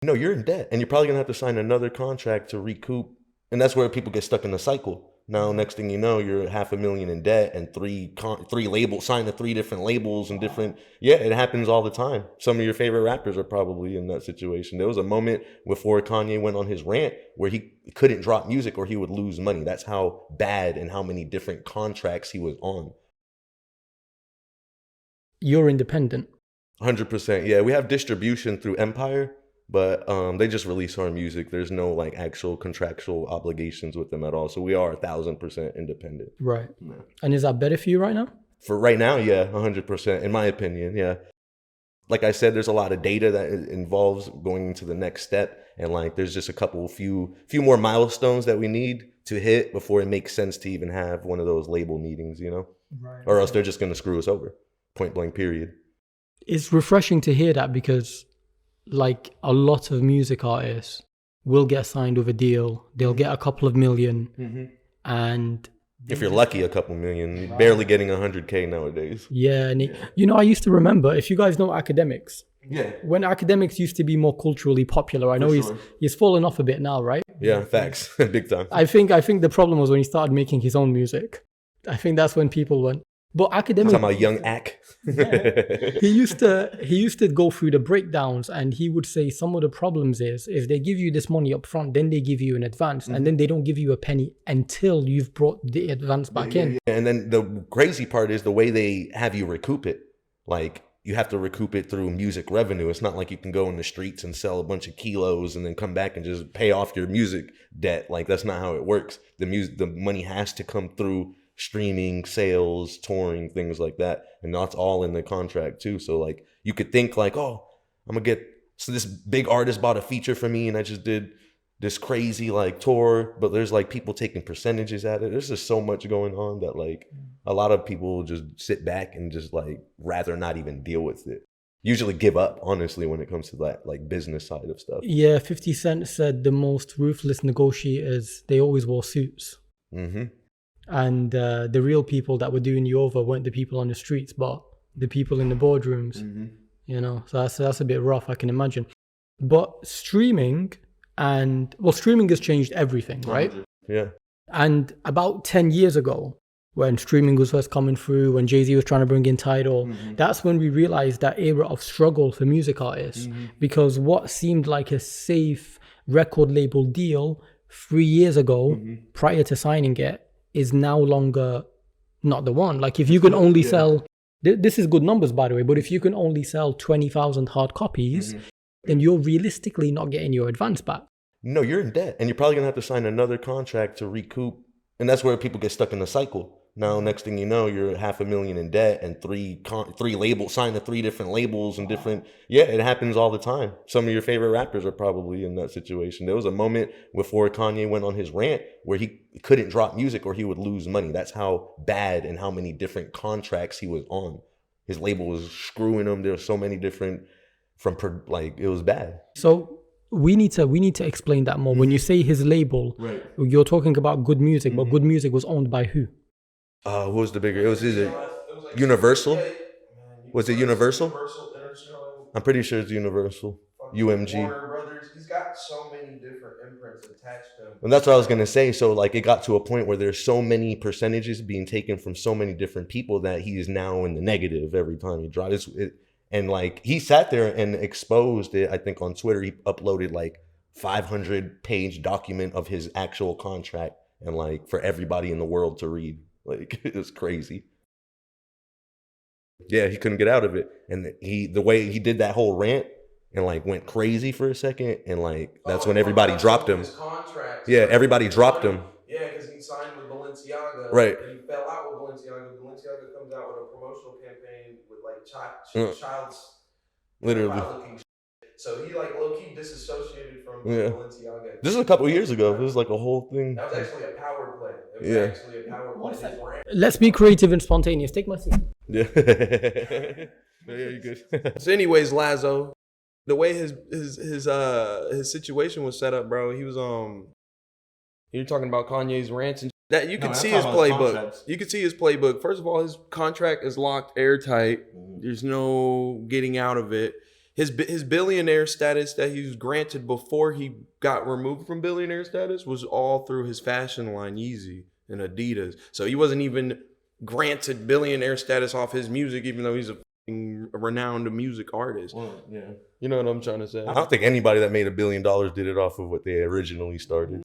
no, you're in debt, and you're probably gonna have to sign another contract to recoup. And that's where people get stuck in the cycle. Now, next thing you know, you're $500,000 in debt, and three labels, signed to 3 different labels and different. Yeah, it happens all the time. Some of your favorite rappers are probably in that situation. There was a moment before Kanye went on his rant where he couldn't drop music or he would lose money. That's how bad and how many different contracts he was on. You're independent. 100%. Yeah, we have distribution through Empire, but they just release our music. There's no like actual contractual obligations with them at all. So we are 1,000% independent. Right. Yeah. And is that better for you right now? For right now, yeah, 100%. In my opinion, yeah. Like I said, there's a lot of data that involves going into the next step, and like there's just a few more milestones that we need to hit before it makes sense to even have one of those label meetings, you know? Right. Or else they're just gonna screw us over. Point blank, period. It's refreshing to hear that, because like a lot of music artists will get signed with a deal. They'll get a couple of million, and if you're lucky, a couple million, barely getting 100K nowadays. Yeah, and you know, I used to remember, if you guys know Academics, yeah, when Academics used to be more culturally popular. I know he's fallen off a bit now, right? Yeah, facts, big time. I think the problem was when he started making his own music. I think that's when people went. But Academics, talking about young Ack. he used to go through the breakdowns, and he would say some of the problems is if they give you this money up front, then they give you an advance, and then they don't give you a penny until you've brought the advance back in. Yeah. And then the crazy part is the way they have you recoup it. Like you have to recoup it through music revenue. It's not like you can go in the streets and sell a bunch of kilos and then come back and just pay off your music debt. Like that's not how it works. The money has to come through streaming, sales, touring, things like that. And that's all in the contract too. So like you could think like, oh, I'm gonna get, so this big artist bought a feature for me and I just did this crazy like tour, but there's like people taking percentages at it. There's just so much going on that like a lot of people just sit back and just like rather not even deal with it. Usually give up, honestly, when it comes to that like business side of stuff. Yeah, 50 Cent said the most ruthless negotiators, they always wore suits. And the real people that were doing you over weren't the people on the streets, but the people in the boardrooms. You know, so that's a bit rough, I can imagine. But streaming has changed everything, right? Yeah. And about 10 years ago, when streaming was first coming through, when Jay-Z was trying to bring in Tidal, that's when we realized that era of struggle for music artists. Because what seemed like a safe record label deal 3 years ago, prior to signing it, is now longer not the one. Like if you can only sell, this is good numbers by the way, but if you can only sell 20,000 hard copies, then you're realistically not getting your advance back. No, you're in debt, and you're probably gonna have to sign another contract to recoup. And that's where people get stuck in the cycle. Now, next thing you know, you're $500,000 in debt, and three labels, signed to 3 different labels and different. Yeah, it happens all the time. Some of your favorite rappers are probably in that situation. There was a moment before Kanye went on his rant where he couldn't drop music or he would lose money. That's how bad and how many different contracts he was on. His label was screwing him. There were so many different it was bad. So we need to explain that more. When you say his label, right, you're talking about Good Music, but Good Music was owned by who? Who was the bigger? Is it Universal? Was it Universal? I'm pretty sure it's Universal. UMG. Warner Brothers. He's got so many different imprints attached to him. And that's what I was gonna say. So like it got to a point where there's so many percentages being taken from so many different people that he is now in the negative every time he drops it. And like he sat there and exposed it. I think on Twitter he uploaded like 500-page document of his actual contract and like for everybody in the world to read. Like it was crazy. Yeah, he couldn't get out of it. And the way he did that whole rant and like went crazy for a second, and like that's when everybody dropped him. Yeah, everybody dropped him. Yeah, because he signed with Balenciaga. Right. And he fell out with Balenciaga. Balenciaga comes out with a promotional campaign with like child's literally. So he like low key disassociated from Balenciaga. This is a couple of years ago. This was like a whole thing. That was actually a power play. It was actually a power play. Let's be creative and spontaneous. Take my seat. Yeah. Yeah, you're good. So anyways, Lazo, the way his situation was set up, bro, he was you're talking about Kanye's rants and that you can see his playbook. You can see his playbook. First of all, his contract is locked airtight. There's no getting out of it. his billionaire status that he was granted before he got removed from billionaire status was all through his fashion line, Yeezy and Adidas. So he wasn't even granted billionaire status off his music, even though he's a renowned music artist. Well, yeah. You know what I'm trying to say? I don't think anybody that made $1 billion did it off of what they originally started.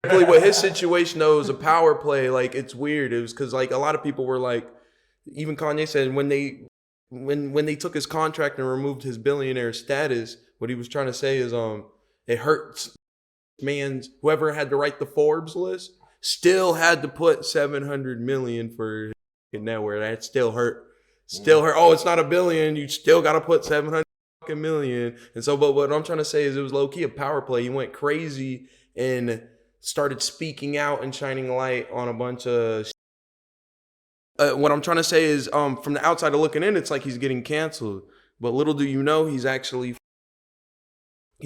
With his situation though, it was a power play. Like, it's weird. It was because like a lot of people were like, even Kanye said when they took his contract and removed his billionaire status, what he was trying to say is it hurts man's whoever had to write the Forbes list still had to put 700 million for his network. That still hurt. Still hurt. Oh, it's not $1 billion. You still got to put 700 million. And so, but what I'm trying to say is it was low key a power play. He went crazy and started speaking out and shining light on a bunch of what I'm trying to say is from the outside looking in, it's like he's getting canceled. But little do you know, he's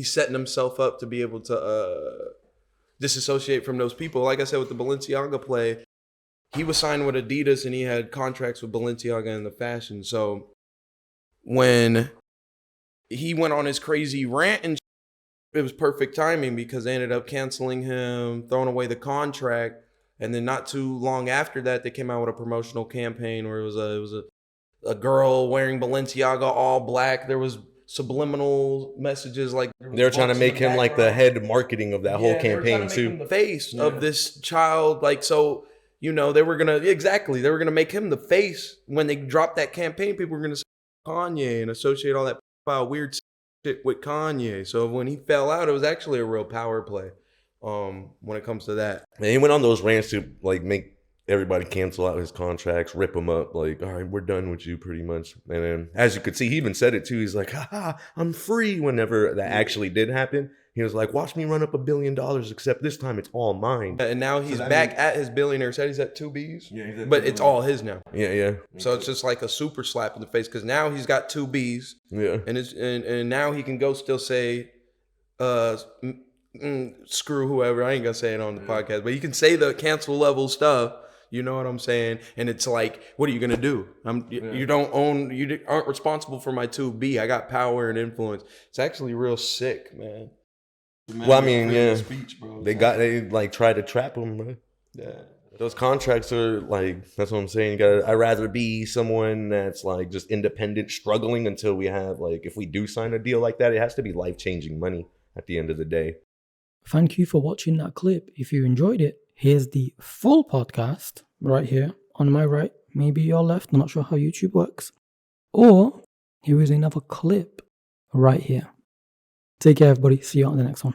setting himself up to be able to disassociate from those people. Like I said, with the Balenciaga play, he was signed with Adidas and he had contracts with Balenciaga in the fashion. So when he went on his crazy rant and it was perfect timing because they ended up canceling him, throwing away the contract. And then not too long after that, they came out with a promotional campaign where it was a girl wearing Balenciaga all black. There was subliminal messages like they were trying to make him like the head marketing of that whole campaign too. The face of this child, like, so you know they were gonna make him the face when they dropped that campaign. People were gonna say Kanye and associate all that weird shit with Kanye. So when he fell out, it was actually a real power play. When it comes to that, and he went on those rants to like make everybody cancel out his contracts, rip them up, like, all right, we're done with you pretty much. And then as you could see, he even said it too. He's like, haha, I'm free. Whenever that actually did happen, he was like, watch me run up $1 billion, except this time it's all mine. And now he's back at his billionaire status. He's at 2 Bs. Yeah, but it's all his now. Yeah. So it's just like a super slap in the face because now he's got 2 Bs. Yeah. And now he can go still say, screw whoever. I ain't gonna say it on the podcast, but you can say the cancel level stuff. You know what I'm saying? And it's like, what are you gonna do? You aren't responsible for my 2B. I got power and influence. It's actually real sick, man. Well, I mean, yeah, speech, bro. They like tried to trap him, bro. Yeah, those contracts are like, that's what I'm saying. I'd rather be someone that's like just independent, struggling until we have like, if we do sign a deal like that, it has to be life-changing money at the end of the day. Thank you for watching that clip. If you enjoyed it, here's the full podcast right here on my right, maybe your left. I'm not sure how YouTube works. Or here is another clip right here. Take care, everybody. See you on the next one.